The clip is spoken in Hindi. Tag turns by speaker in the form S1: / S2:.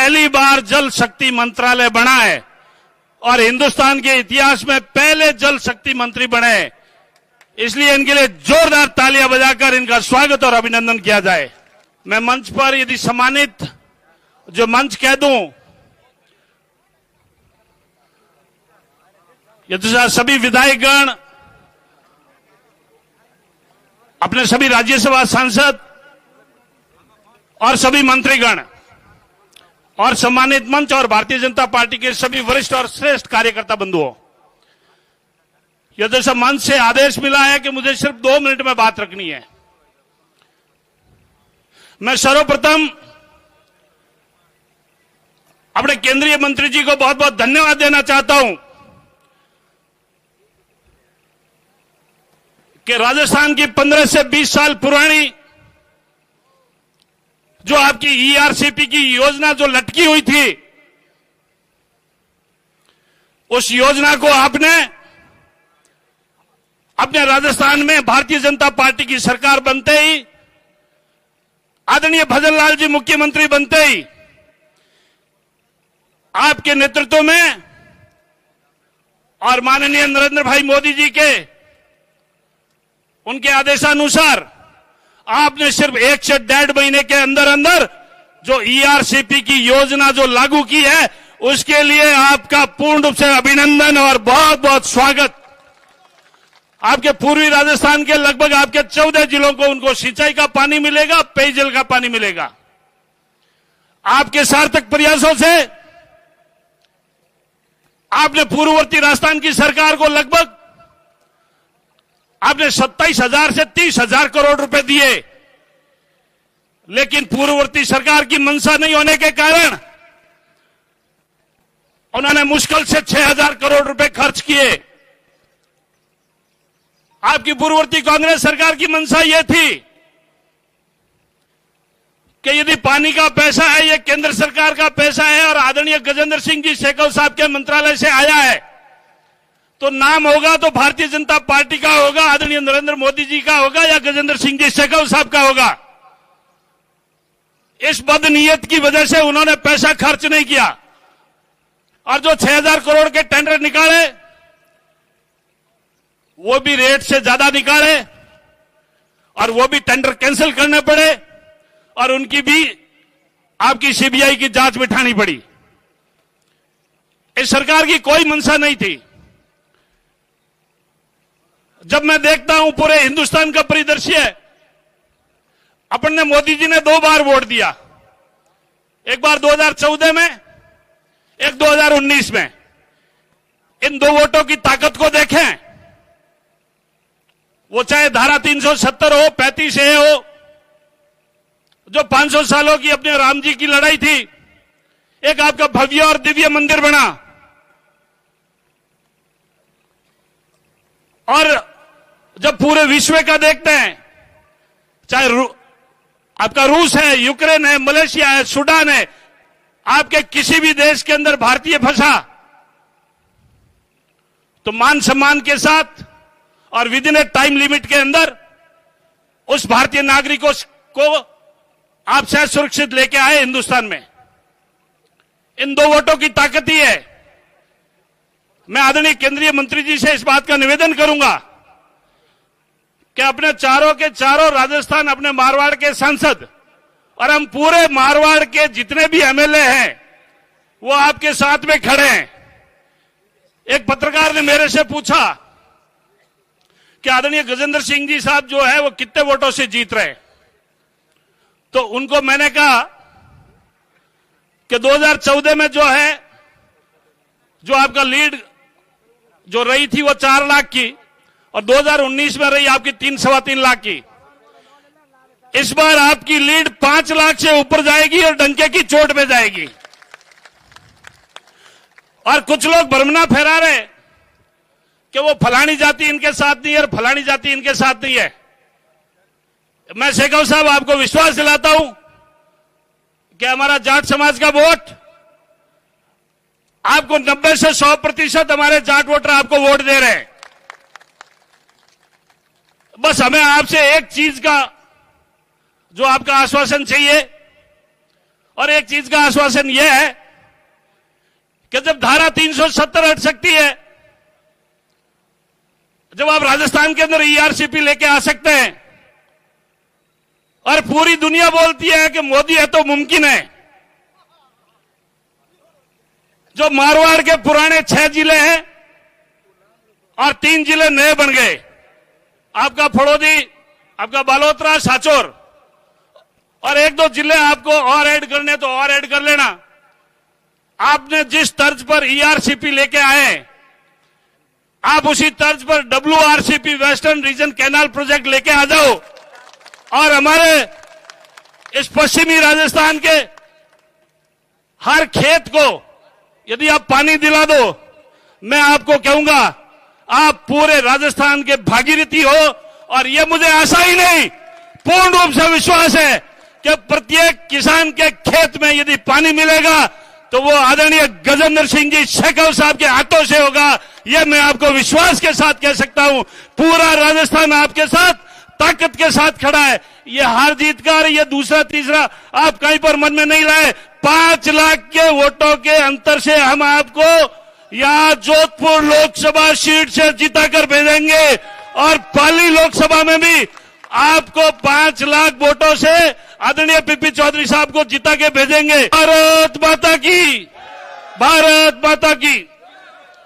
S1: पहली बार जल शक्ति मंत्रालय बना है और हिंदुस्तान के इतिहास में पहले जल शक्ति मंत्री बने हैं। इसलिए इनके लिए जोरदार तालियां बजाकर इनका स्वागत और अभिनंदन किया जाए। मैं मंच पर यदि सम्मानित जो मंच कह दूं, यदि सभी विधायकगण, अपने सभी राज्यसभा सांसद और सभी मंत्रीगण और सम्मानित मंच और भारतीय जनता पार्टी के सभी वरिष्ठ और श्रेष्ठ कार्यकर्ता बंधुओं, यदि मंच से आदेश मिला है कि मुझे सिर्फ 2 मिनट में बात रखनी है। मैं सर्वप्रथम अपने केंद्रीय मंत्री जी को बहुत बहुत धन्यवाद देना चाहता हूं कि राजस्थान की 15 से 20 साल पुरानी जो आपकी ईआरसीपी की योजना जो लटकी हुई थी, उस योजना को आपने अपने राजस्थान में भारतीय जनता पार्टी की सरकार बनते ही, आदरणीय भजनलाल जी मुख्यमंत्री बनते ही, आपके नेतृत्व में और माननीय नरेंद्र भाई मोदी जी के उनके आदेशानुसार आपने सिर्फ 1 से 1.5 महीने के अंदर अंदर जो ईआरसीपी की योजना जो लागू की है, उसके लिए आपका पूर्ण रूप से अभिनंदन और बहुत बहुत स्वागत। आपके पूर्वी राजस्थान के लगभग आपके 14 जिलों को उनको सिंचाई का पानी मिलेगा, पेयजल का पानी मिलेगा। आपके सार्थक प्रयासों से आपने पूर्ववर्ती राजस्थान की सरकार को लगभग आपने 27,000 से 30,000 करोड़ रुपए दिए, लेकिन पूर्ववर्ती सरकार की मंशा नहीं होने के कारण उन्होंने मुश्किल से 6,000 करोड़ रुपए खर्च किए। आपकी पूर्ववर्ती कांग्रेस सरकार की मंशा यह थी कि यदि पानी का पैसा है, यह केंद्र सरकार का पैसा है और आदरणीय गजेंद्र सिंह जी शेखावत साहब के मंत्रालय से आया है, तो नाम होगा तो भारतीय जनता पार्टी का होगा, आदरणीय नरेंद्र मोदी जी का होगा या गजेंद्र सिंह जी शेखावत साहब का होगा। इस बदनीयत की वजह से उन्होंने पैसा खर्च नहीं किया और जो 6,000 करोड़ के टेंडर निकाले वो भी रेट से ज्यादा निकाले और वो भी टेंडर कैंसिल करने पड़े और उनकी भी आपकी सीबीआई की जांच बिठानी पड़ी। इस सरकार की कोई मंशा नहीं थी। जब मैं देखता हूं पूरे हिंदुस्तान का परिदृश्य, अपन ने मोदी जी ने 2 बार वोट दिया, एक बार 2014 में, एक 2019 में। इन 2 वोटों की ताकत को देखें, वो चाहे धारा 370 हो, 35 ए हो, जो 500 सालों की अपने राम जी की लड़ाई थी, एक आपका भव्य और दिव्य मंदिर बना। और जब पूरे विश्व का देखते हैं, चाहे आपका रूस है, यूक्रेन है, मलेशिया है, सूडान है, आपके किसी भी देश के अंदर भारतीय फंसा तो मान सम्मान के साथ और with in A time limit के अंदर उस भारतीय नागरिकों को आप शायद सुरक्षित लेके आए हिंदुस्तान में। इन 2 वोटों की ताकत ही है। मैं आदरणीय केंद्रीय मंत्री जी से इस बात का निवेदन करूंगा कि अपने चारों के चारों राजस्थान, अपने मारवाड़ के सांसद और हम पूरे मारवाड़ के जितने भी एमएलए हैं वो आपके साथ में खड़े हैं। एक पत्रकार ने मेरे से पूछा कि आदरणीय गजेंद्र सिंह जी साहब जो है वो कितने वोटों से जीत रहे हैं, तो उनको मैंने कहा कि 2014 में जो है, जो आपका लीड जो रही थी वो 4 लाख की और 2019 में रही आपकी 3-3.25 लाख की। इस बार आपकी लीड 5 लाख से ऊपर जाएगी और डंके की चोट में जाएगी। और कुछ लोग भ्रमना फैला रहे कि वो फलानी जाति इनके साथ नहीं है और फलानी जाति इनके साथ नहीं है। मैं शेखावत साहब आपको विश्वास दिलाता हूं कि हमारा जाट समाज का वोट आपको 90 से 100% हमारे जाट वोटर आपको वोट दे रहे हैं। बस हमें आपसे एक चीज का जो आपका आश्वासन चाहिए और एक चीज का आश्वासन यह है कि जब धारा 370 हट सकती है, जब आप राजस्थान के अंदर ईआरसीपी लेके आ सकते हैं और पूरी दुनिया बोलती है कि मोदी है तो मुमकिन है, जो मारवाड़ के पुराने 6 जिले हैं और 3 जिले नए बन गए, आपका फड़ौदी, आपका बालोतरा, साचौर, और 1-2 जिले आपको और ऐड करने तो और ऐड कर लेना। आपने जिस तर्ज पर ईआरसीपी लेके आए, आप उसी तर्ज पर डब्ल्यूआरसीपी वेस्टर्न रीजन कैनाल प्रोजेक्ट लेके आ जाओ और हमारे इस पश्चिमी राजस्थान के हर खेत को यदि आप पानी दिला दो, मैं आपको कहूंगा आप पूरे राजस्थान के भागीरथी हो। और यह मुझे आशा ही नहीं, पूर्ण रूप से विश्वास है कि प्रत्येक किसान के खेत में यदि पानी मिलेगा तो वो आदरणीय गजेंद्र सिंह जी शेखावत साहब के हाथों से होगा। यह मैं आपको विश्वास के साथ कह सकता हूं। पूरा राजस्थान आपके साथ ताकत के साथ खड़ा है। ये हार जीत का और ये दूसरा तीसरा आप कहीं पर मन में नहीं लाए। 5 लाख के वोटों के अंतर से हम आपको यहां जोधपुर लोकसभा सीट से जिताकर भेजेंगे और पाली लोकसभा में भी आपको 5 लाख वोटों से आदरणीय पीपी चौधरी साहब को जिता के भेजेंगे। भारत माता की, भारत माता की।